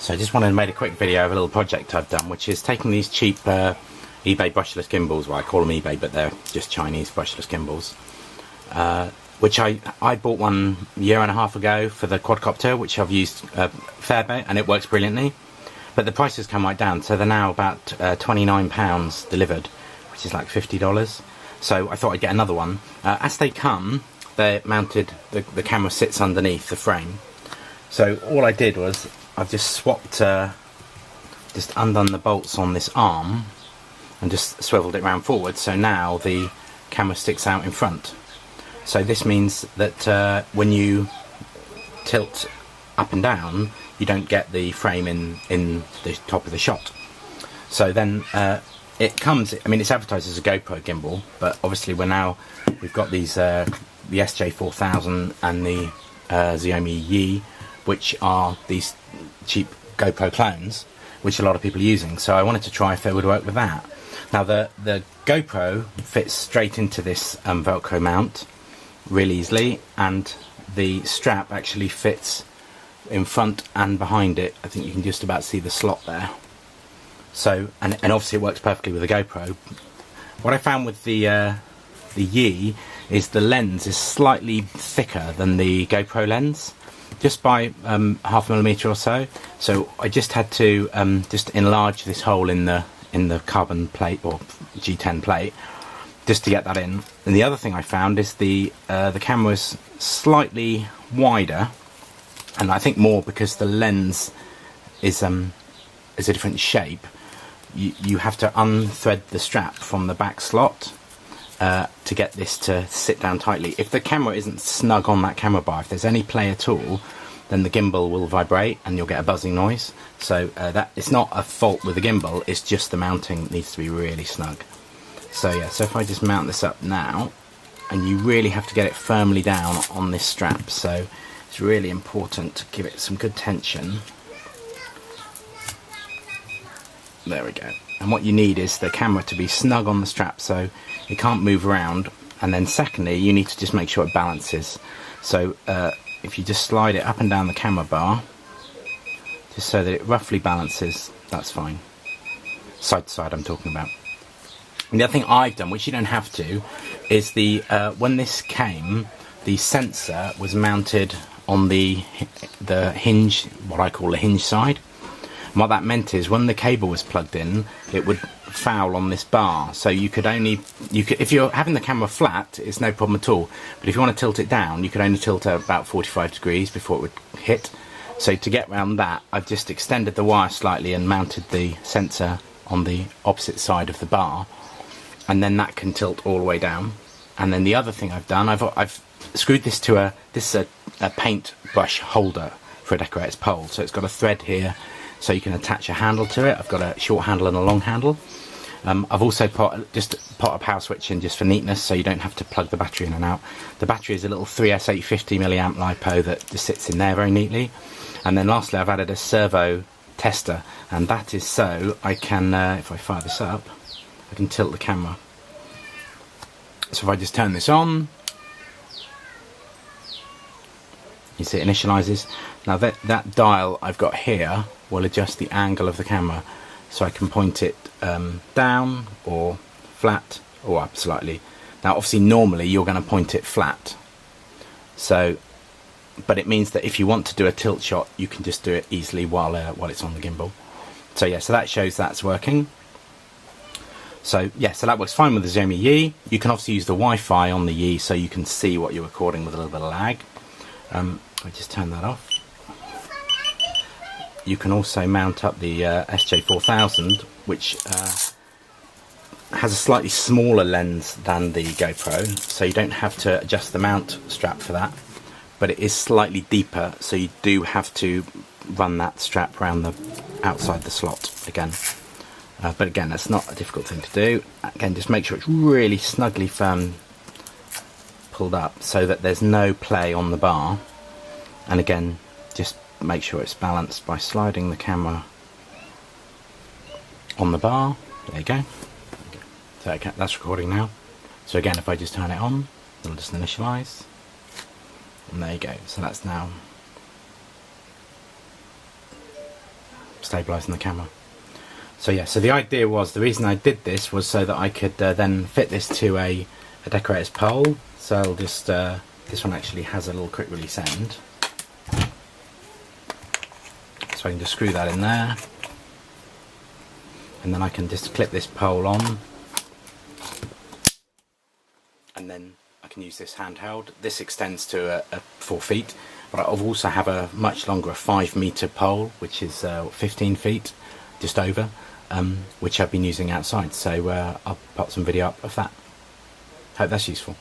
So I just wanted to make a quick video of a little project I've done, which is taking these cheap eBay brushless gimbals. Well, I call them eBay, but they're just Chinese brushless gimbals. Which I bought one a year and a half ago for the quadcopter, which I've used a fair bit, and it works brilliantly. But the prices come right down, so they're now about £29 delivered, which is like $50. So I thought I'd get another one. As they come, they're mounted, the camera sits underneath the frame. So all I did was I've just swapped, just undone the bolts on this arm and just swiveled it round forward, so now the camera sticks out in front. So this means that when you tilt up and down, you don't get the frame in the top of the shot. So then it comes, I mean, it's advertised as a GoPro gimbal, but obviously we've got these the SJ4000 and the Xiaomi YI, which are these cheap GoPro clones, which a lot of people are using. So I wanted to try if they would work with that. Now the GoPro fits straight into this Velcro mount really easily, and the strap actually fits in front and behind it. I think you can just about see the slot there. So and obviously it works perfectly with the GoPro. What I found with the YI is the lens is slightly thicker than the GoPro lens, just by half a millimetre or so. So I just had to just enlarge this hole in the carbon plate or G10 plate just to get that in. And the other thing I found is the camera's slightly wider, and I think more because the lens is a different shape. You have to unthread the strap from the back slot to get this to sit down tightly. If the camera isn't snug on that camera bar, if there's any play at all, then the gimbal will vibrate and you'll get a buzzing noise. So that it's not a fault with the gimbal, it's just the mounting needs to be really snug. So yeah, so if I just mount this up now, and you really have to get it firmly down on this strap, so it's really important to give it some good tension. There we go. And what you need is the camera to be snug on the strap so it can't move around. And then secondly, you need to just make sure it balances. So if you just slide it up and down the camera bar, just so that it roughly balances, that's fine. Side to side I'm talking about. And the other thing I've done, which you don't have to, is when this came, the sensor was mounted on the hinge, what I call the hinge side. And what that meant is when the cable was plugged in, it would foul on this bar. So if you're having the camera flat, it's no problem at all. But if you want to tilt it down, you could only tilt it about 45 degrees before it would hit. So to get around that, I've just extended the wire slightly and mounted the sensor on the opposite side of the bar, and then that can tilt all the way down. And then the other thing I've done, I've screwed this to this is a paint brush holder for a decorator's pole. So it's got a thread here, so you can attach a handle to it. I've got a short handle and a long handle. I've also put a power switch in just for neatness, so you don't have to plug the battery in and out. The battery is a little 3S850 milliamp lipo that just sits in there very neatly. And then lastly, I've added a servo tester, and that is so I can, if I fire this up, I can tilt the camera. So if I just turn this on, you see it initializes. Now that dial I've got here will adjust the angle of the camera, so I can point it down or flat or up slightly. Now obviously normally you're going to point it flat, so but it means that if you want to do a tilt shot, you can just do it easily while it's on the gimbal. So yeah, so that shows that's working. So yeah, so that works fine with the Xiaomi YI. You can obviously use the Wi-Fi on the YI so you can see what you're recording with a little bit of lag. I just turn that off. You can also mount up the SJ4000, which has a slightly smaller lens than the GoPro, so you don't have to adjust the mount strap for that, but it is slightly deeper, so you do have to run that strap around the outside the slot again. But again, that's not a difficult thing to do. Again, just make sure it's really snugly firm pulled up so that there's no play on the bar. And again, just make sure it's balanced by sliding the camera on the bar. There you go. So okay, that's recording now. So again, if I just turn it on, it'll just initialize. And there you go. So that's now stabilising the camera. So yeah, so the idea was, the reason I did this was so that I could then fit this to a decorator's pole. So I'll just, this one actually has a little quick release end. So I can just screw that in there. And then I can just clip this pole on. And then I can use this handheld. This extends to 4 feet. But I also have a much longer 5 metre pole, which is 15 feet, just over. Which I've been using outside, so I'll put some video up of that. Hope that's useful.